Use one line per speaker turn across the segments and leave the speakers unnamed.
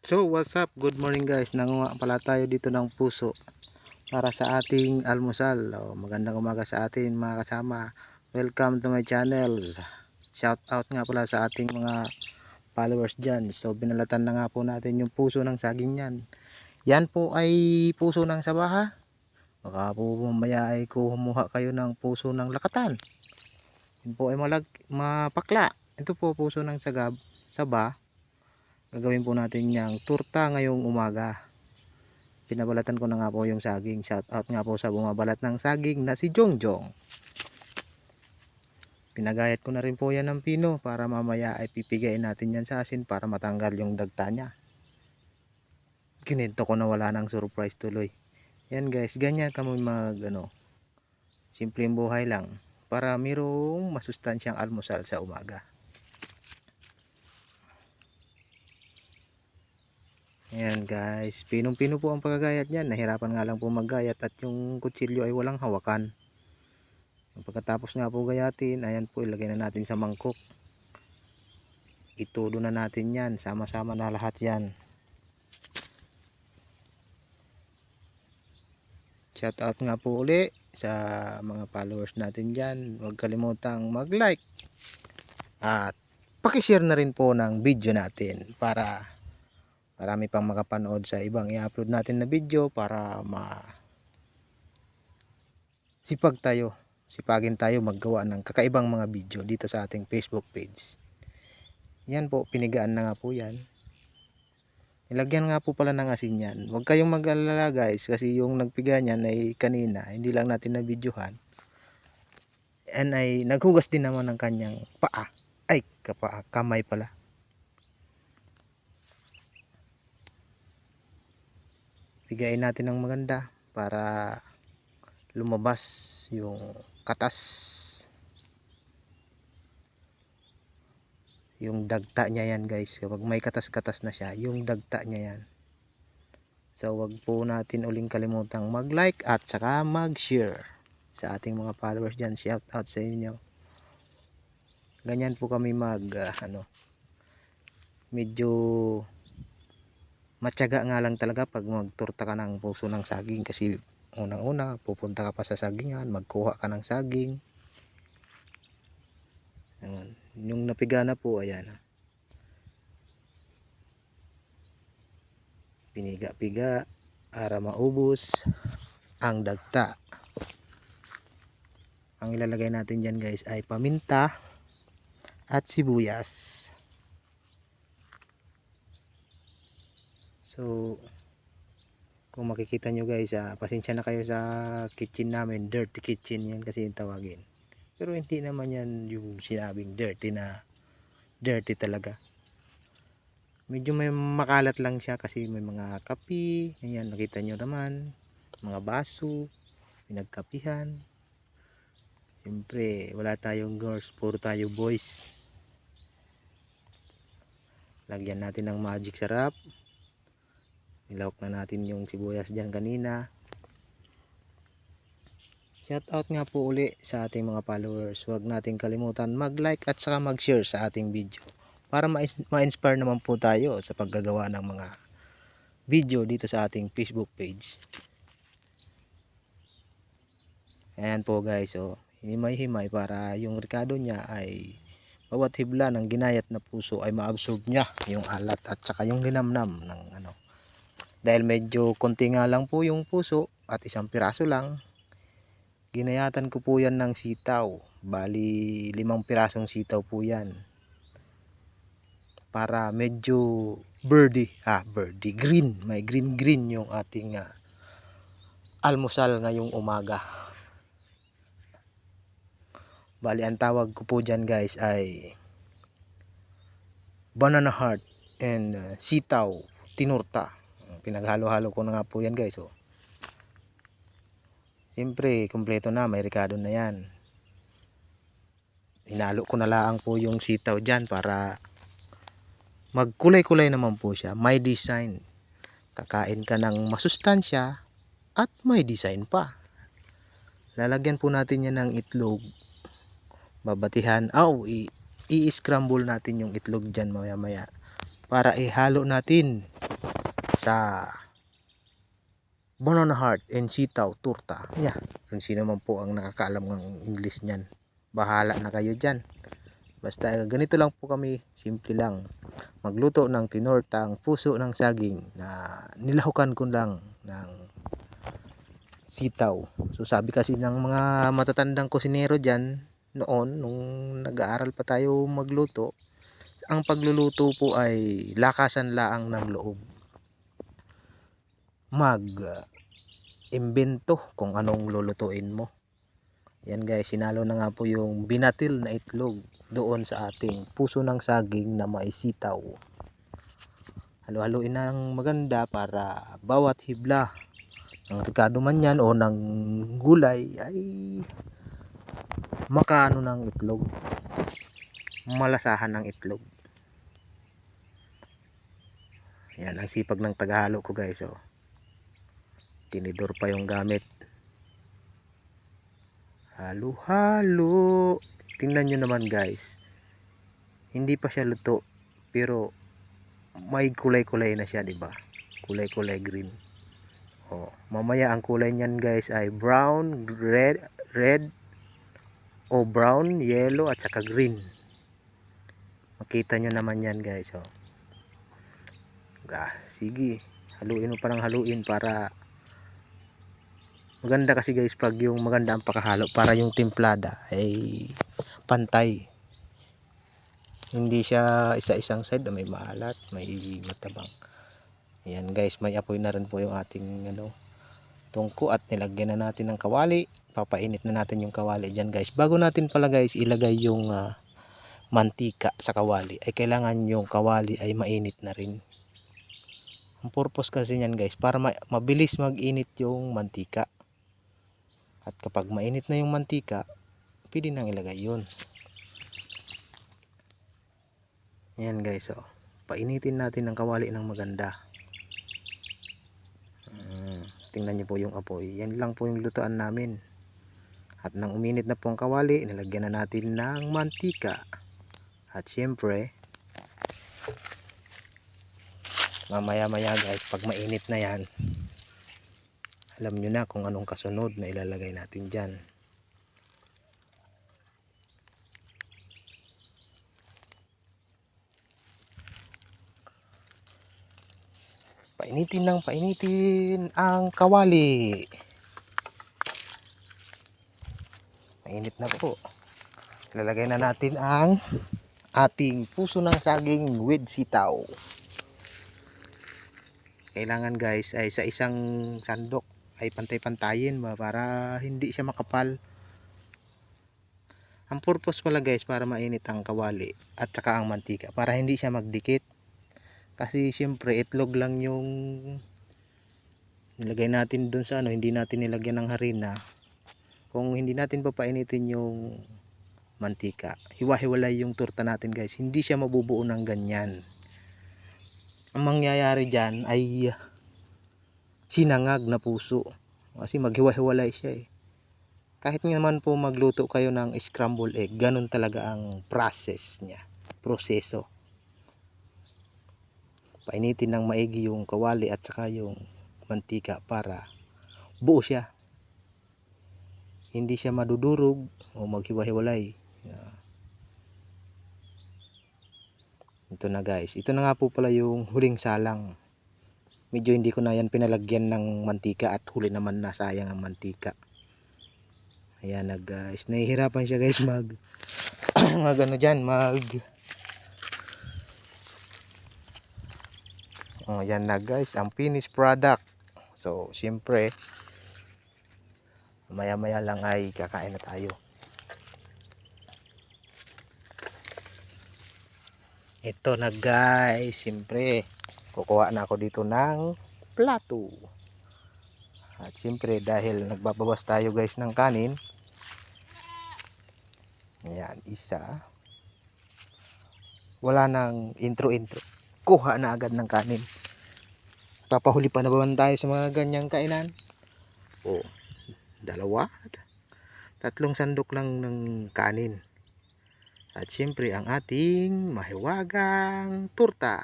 So what's up, good morning guys. Nanguha pala tayo dito ng puso para sa ating almusal. Magandang umaga sa atin mga kasama. Welcome to my channel. Shout out nga pala sa ating mga followers dyan. So binalatan na nga po natin yung puso ng saging yan. Yan po ay puso ng sabaha. Baka po mamaya ay kumuha kayo ng puso ng lakatan. Yan po ay mapakla. Ito po puso ng saba. Gagawin po natin yung turta ngayong umaga. Pinabalatan ko na nga po yung saging. Shout out nga po sa bumabalat ng saging na si Jongjong. Pinagayat ko na rin po yan ng pino para mamaya ay pipigain natin yan sa asin para matanggal yung dagta niya. Kinento ko na wala ng surprise tuloy. Yan guys, ganyan kami simpleng buhay lang para mayroong masustansyang almusal sa umaga. Ayan guys, pinong-pino po ang pagkagayat niyan. Nahirapan nga lang po maggayat at yung kutsilyo ay walang hawakan. Pagkatapos nga po gayatin, ayan po ilagay na natin sa mangkok. Itudo na natin yan, sama-sama na lahat yan. Shout out nga po uli sa mga followers natin dyan. Huwag kalimutang mag-like at pakishare na rin po ng video natin para marami pang makapanood sa ibang i-upload natin na video para sipagin tayo maggawa ng kakaibang mga video dito sa ating Facebook page. Yan po, pinigaan na nga po yan. Nilagyan nga po pala ng asin yan. Huwag kayong mag-alala guys kasi yung nagpiga niyan ay kanina, hindi lang natin na videohan. And ay naghugas din naman ng kanyang paa. Ay, kamay pala. Pigain natin ng maganda para lumabas yung katas, yung dagta niya yan guys. Kapag may katas-katas na siya, yung dagta niya yan. So wag po natin uling kalimutang mag-like at saka mag-share sa ating mga followers dyan. Shout out sa inyo. Ganyan po kami medyo matyaga nga lang talaga pag magturta ka ng puso ng saging kasi unang-una pupunta ka pa sa sagingan, magkuha ka ng saging. Yung napiga na po, ayan, piniga-piga para maubos ang dagta. Ang ilalagay natin dyan guys ay paminta at sibuyas. So kung makikita nyo guys, pasensya na kayo sa kitchen namin, dirty kitchen yan kasi yung tawagin. Pero hindi naman yan yung sinabing dirty na dirty talaga. Medyo may makalat lang siya kasi may mga kapi. Ayan, nakita nyo naman, mga baso, pinagkapihan. Siyempre wala tayong girls, puro tayo boys. Lagyan natin ng magic sarap. Nilawak na natin yung sibuyas dyan kanina. Shout out nga po uli sa ating mga followers. Huwag natin kalimutan mag-like at saka mag-share sa ating video para ma-inspire naman po tayo sa paggagawa ng mga video dito sa ating Facebook page. Ayan po guys, himay-himay para yung rekado niya ay bawat hibla ng ginayat na puso ay ma-absorb niya yung alat at saka yung linamnam ng Dahil medyo konti nga lang po yung puso at isang piraso lang, ginayatan ko po yan ng sitaw. Bali 5 pirasong sitaw po yan. Para medyo green. May green yung ating almusal ngayong umaga. Bali ang tawag ko po dyan guys ay banana heart and sitaw tinurta. Pinaghalo-halo ko na nga po yan guys. Siyempre kompleto na, may rekado na yan. Hinalo ko na lang po yung sitaw dyan para magkulay-kulay naman po siya. May design. Kakain ka ng masustansya at may design pa. Lalagyan po natin yan ng itlog. Babatihan. I-scramble natin yung itlog dyan maya-maya para ihalo natin sa banana heart and sitaw turta. Yeah. Kung sino man po ang nakakaalam ng English niyan, bahala na kayo dyan. Basta ganito lang po kami, simple lang. Magluto ng tinortang puso ng saging na nilahukan ko lang ng sitaw. So sabi kasi ng mga matatandang kusinero dyan noon, nung nag-aaral pa tayo magluto, ang pagluluto po ay lakasan laang ng loob. Imbento kung anong lulutuin mo. Yan guys, sinalo na nga po yung binatil na itlog doon sa ating puso ng saging na may sitaw. Halo-haluin ng maganda para bawat hibla ng rekado man yan o ng gulay ay makaano ng itlog, malasahan ng itlog. Yan ang sipag ng tagahalo ko guys. Oh. Tinidor pa yung gamit. Halo-halo. Tingnan nyo naman guys. Hindi pa siya luto. Pero may kulay-kulay na siya, 'di ba? Kulay-kulay green. Oh, mamaya ang kulay niyan guys ay brown, red o brown, yellow at saka green. Makita nyo naman yan guys. Oh. Sige. Haluin mo pa ng haluin para maganda kasi guys pag yung maganda ang pakahalo, para yung timplada ay pantay. Hindi siya isa-isang side, may maalat, may matabang. Ayan guys, may apoy na rin po yung ating tungko at nilagyan na natin ng kawali. Papainit na natin yung kawali dyan guys. Bago natin pala guys ilagay yung mantika sa kawali, ay kailangan yung kawali ay mainit na rin. Ang purpose kasi niyan guys, para mabilis mag-init yung mantika. At kapag mainit na yung mantika, pwede nang ilagay yun. Yan guys, oh. Painitin natin ang kawali ng maganda. Tingnan niyo po yung apoy. Yan lang po yung lutuan namin. At nang uminit na po ang kawali, nilagyan na natin ng mantika. At syempre, mamaya-maya guys, pag mainit na yan, alam nyo na kung anong kasunod na ilalagay natin dyan. Painitin ng painitin ang kawali. Mainit na po. Ilalagay na natin ang ating puso ng saging with sitaw. Kailangan guys ay sa isang sandok ay pantay-pantayin para hindi siya makapal. Ang purpose pala guys, para mainit ang kawali at saka ang mantika, para hindi siya magdikit. Kasi siyempre itlog lang yung nilagay natin dun sa hindi natin nilagyan ng harina. Kung hindi natin papainitin yung mantika, hiwa-hiwalay yung turta natin guys, hindi siya mabubuo ng ganyan. Ang mangyayari dyan ay sinangag na puso kasi maghiwa-hiwalay siya eh. Kahit naman po magluto kayo ng scramble egg, ganun talaga ang process niya, proseso. Painitin ng maigi yung kawali at saka yung mantika para buo siya, hindi siya madudurog o maghiwa-hiwalay. Ito na guys, ito na nga po pala yung huling salang. Medyo hindi ko na yan pinalagyan ng mantika at huli naman na sayang ang mantika. Ayan na guys, nahihirapan siya guys mag yan na guys ang finished product. So syempre maya lang ay kakain na tayo. Ito na guys, syempre kukuha na ako dito ng plato. At syempre dahil nagbabawas tayo guys ng kanin, ayan, isa, wala nang intro, kuha na agad ng kanin. Papahuli pa na ba tayo sa mga ganyang kainan? O, dalawa, tatlong sandok lang ng kanin. At syempre ang ating mahiwagang turta.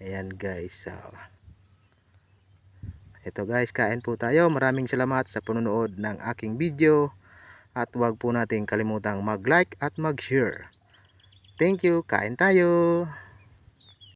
Ayan guys. So, ito guys, kain po tayo. Maraming salamat sa panonood ng aking video. At huwag po natin kalimutang mag-like at mag-share. Thank you. Kain tayo.